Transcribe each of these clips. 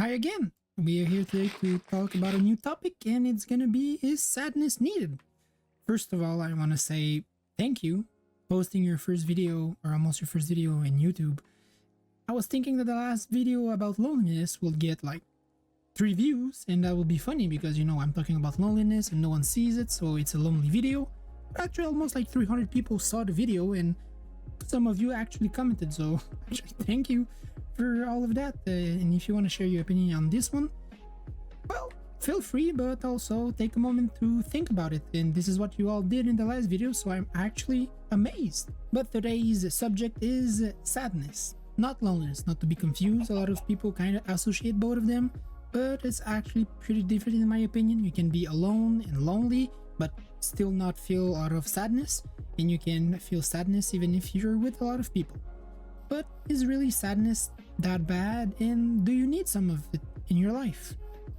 Hi again. We are here today to talk about a new topic, and it's gonna be is sadness needed? First of all, I want to say thank you posting your first video or almost your first video in YouTube. I was thinking that the last video about loneliness will get like 3 views, and that would be funny because I'm talking about loneliness and no one sees it, so it's a lonely video. But actually, almost like 300 people saw the video, and some of you actually commented, so actually thank you for all of that. And if you want to share your opinion on this one, well, feel free, but also take a moment to think about it. And this is what you all did in the last video, so I'm actually amazed. But today's subject is sadness, not loneliness, not to be confused. A lot of people kind of associate both of them, but it's actually pretty different in my opinion. You can be alone and lonely, but still not feel a lot of sadness, and you can feel sadness even if you're with a lot of people. But is really sadness that bad, and do you need some of it in your life?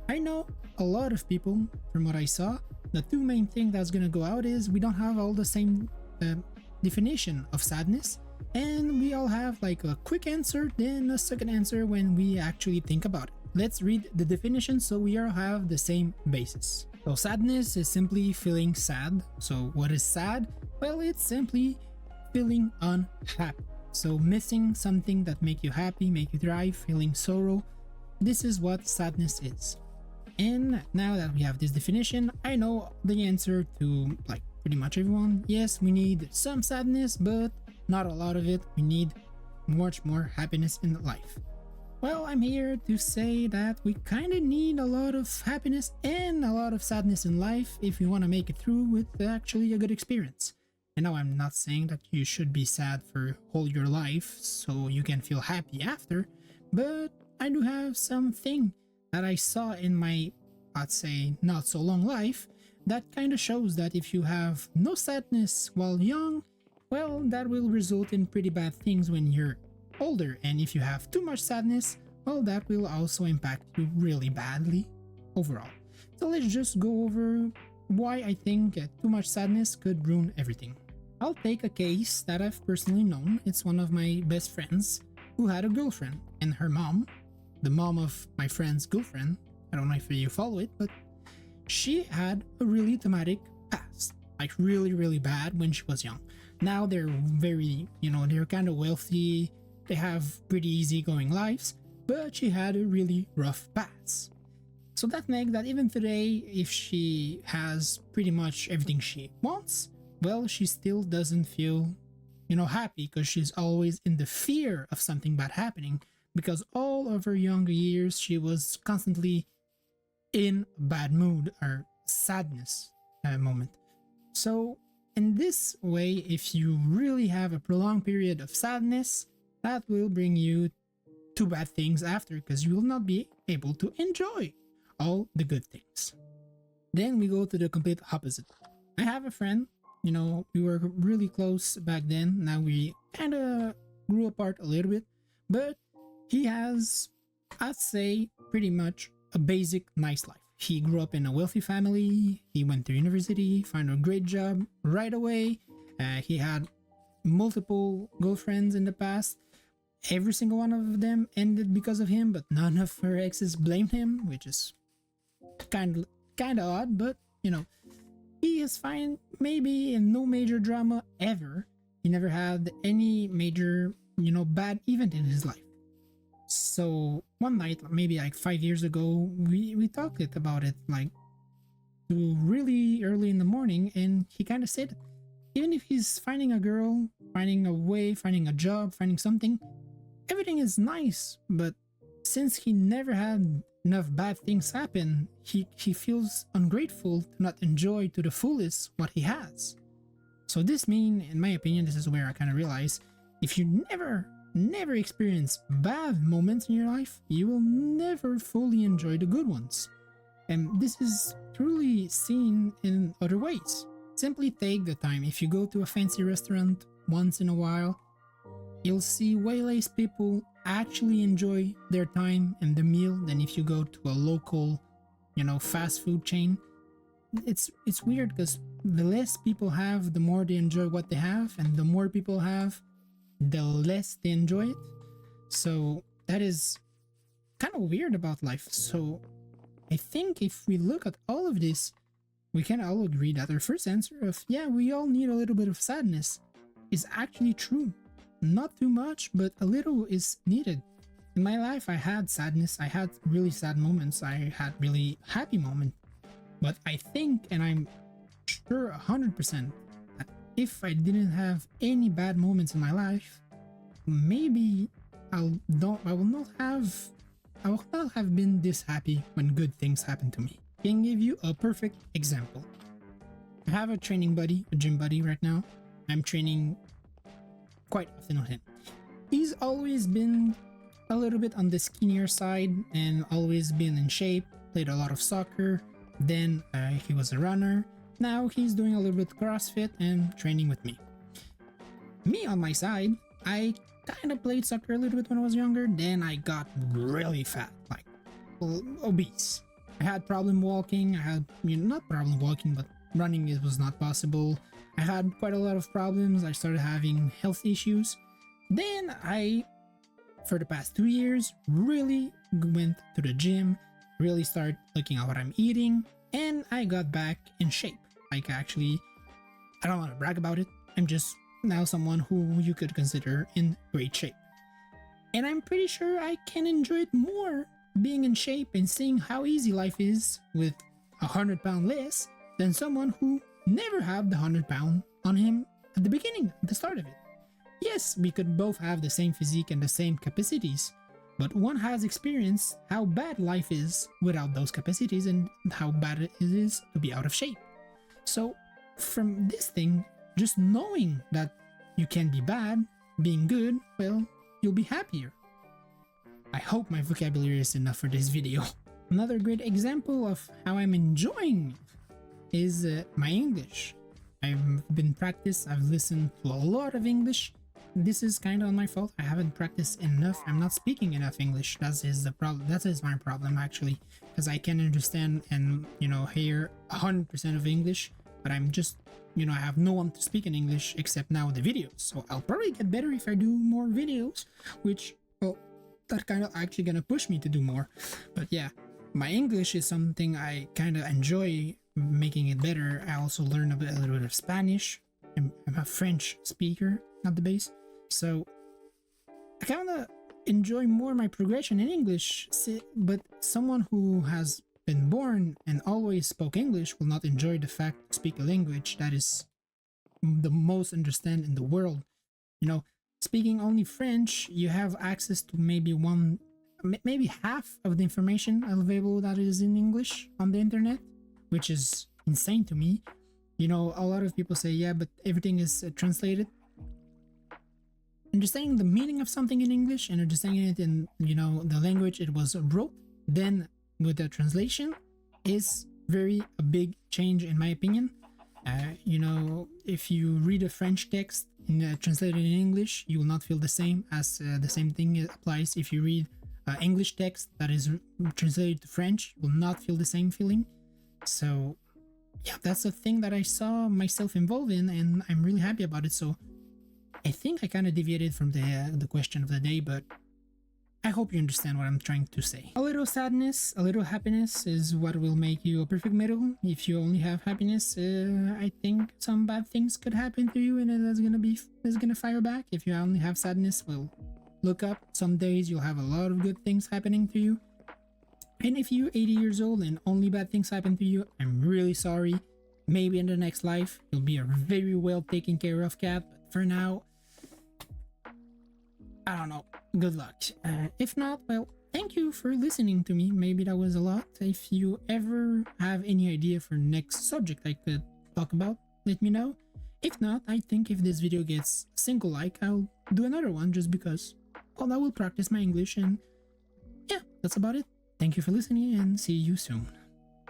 I know a lot of people, from what I saw, the two main things that's gonna go out is we don't have all the same definition of sadness, and we all have like a quick answer, then a second answer when we actually think about it. Let's read the definition so we all have the same basis. So sadness is simply feeling sad. So what is sad? Well, it's simply feeling unhappy. So missing something that make you happy, make you thrive, feeling sorrow. This is what sadness is. And now that we have this definition, I know the answer to like pretty much everyone. Yes, we need some sadness, but not a lot of it. We need much more happiness in life. Well, I'm here to say that we kind of need a lot of happiness and a lot of sadness in life if you want to make it through with actually a good experience. And now I'm not saying that you should be sad for whole your life so you can feel happy after, but I do have something that I saw in my, I'd say, not so long life that kind of shows that if you have no sadness while young, well, that will result in pretty bad things when you're older. And if you have too much sadness, well, that will also impact you really badly overall. So let's just go over why I think too much sadness could ruin everything. I'll take a case that I've personally known. It's one of my best friends who had a girlfriend, and her mom, the mom of my friend's girlfriend, I don't know if you follow it, but she had a really traumatic past, like really bad when she was young. Now they're very, they're kind of wealthy, they have pretty easygoing lives, but she had a really rough past. So that makes that even today, if she has pretty much everything she wants, well, she still doesn't feel, happy because she's always in the fear of something bad happening, because all of her younger years she was constantly in a bad mood or sadness moment. So in this way, if you really have a prolonged period of sadness, that will bring you to bad things after, because you will not be able to enjoy all the good things. Then we go to the complete opposite. I have a friend, we were really close back then. Now we kind of grew apart a little bit, but he has, I'd say, pretty much a basic nice life. He grew up in a wealthy family, he went to university, found a great job right away. He had multiple girlfriends in the past. Every single one of them ended because of him, but none of her exes blamed him, which is kind of odd, but he is fine, maybe in no major drama ever. He never had any major, bad event in his life. So one night, maybe like 5 years ago, we talked about it like really early in the morning, and he kind of said, even if he's finding a girl, finding a way, finding a job, finding something, everything is nice, but since he never had enough bad things happen, he feels ungrateful to not enjoy to the fullest what he has. So this means, in my opinion, this is where I kind of realize, if you never experience bad moments in your life, you will never fully enjoy the good ones. And this is truly seen in other ways. Simply take the time. If you go to a fancy restaurant once in a while, you'll see way less people actually enjoy their time and the meal than if you go to a local, fast food chain. It's weird because the less people have, the more they enjoy what they have, and the more people have, the less they enjoy it. So that is kind of weird about life. So I think if we look at all of this, we can all agree that our first answer of, yeah, we all need a little bit of sadness is actually true. Not too much, but a little is needed. In my life, I had sadness, I had really sad moments, I had really happy moments. But I think, and I'm sure 100%, that if I didn't have any bad moments in my life, maybe I will not have been this happy when good things happen to me. I can give you a perfect example. I have a training buddy, a gym buddy right now. I'm training quite often on him. He's always been a little bit on the skinnier side and always been in shape, played a lot of soccer. Then he was a runner. Now he's doing a little bit of CrossFit and training with me. Me on my side, I kind of played soccer a little bit when I was younger. Then I got really fat, like obese. I had problem walking. I had, not problem walking, but running it was not possible. I had quite a lot of problems. I started having health issues. Then I, for the past 2 years, really went to the gym, really started looking at what I'm eating, and I got back in shape. Like, actually, I don't want to brag about it. I'm just now someone who you could consider in great shape. And I'm pretty sure I can enjoy it more being in shape and seeing how easy life is with 100 pounds less than someone who never had the 100 pound on him at the beginning, at the start of it. Yes, we could both have the same physique and the same capacities, but one has experienced how bad life is without those capacities and how bad it is to be out of shape. So from this thing, just knowing that you can be bad, being good, well, you'll be happier. I hope my vocabulary is enough for this video. Another great example of how I'm enjoying is my English. I've been practiced, I've listened to a lot of English. This is kind of on my fault. I haven't practiced enough. I'm not speaking enough English. That is the problem. That is my problem, actually, because I can understand and hear 100% of English, but I'm just I have no one to speak in English except now the videos. So I'll probably get better if I do more videos, which, well, that kind of actually gonna push me to do more. But yeah, my English is something I kind of enjoy making it better. I also learn a little bit of Spanish. I'm a French speaker at the base, so I kind of enjoy more my progression in English. But someone who has been born and always spoke English will not enjoy the fact to speak a language that is the most understand in the world. Speaking only French, you have access to maybe half of the information available that is in English on the internet, which is insane to me. A lot of people say, yeah, but everything is translated. Understanding the meaning of something in English and understanding it in, the language it was wrote, then with the translation is a big change in my opinion. If you read a French text translated in English, you will not feel the same as the same thing applies if you read English text that is translated to French. You will not feel the same feeling. So yeah, that's a thing that I saw myself involved in, and I'm really happy about it. So I think I kind of deviated from the question of the day, but I hope you understand what I'm trying to say. A little sadness, a little happiness is what will make you a perfect middle. If you only have happiness, I think some bad things could happen to you, and that's gonna fire back. If you only have sadness, well, look up. Some days you'll have a lot of good things happening to you. And if you're 80 years old and only bad things happen to you, I'm really sorry. Maybe in the next life, you'll be a very well taken care of cat. But for now, I don't know. Good luck. If not, well, thank you for listening to me. Maybe that was a lot. If you ever have any idea for next subject I could talk about, let me know. If not, I think if this video gets a single like, I'll do another one just because, well, I will practice my English, and yeah, that's about it. Thank you for listening and see you soon.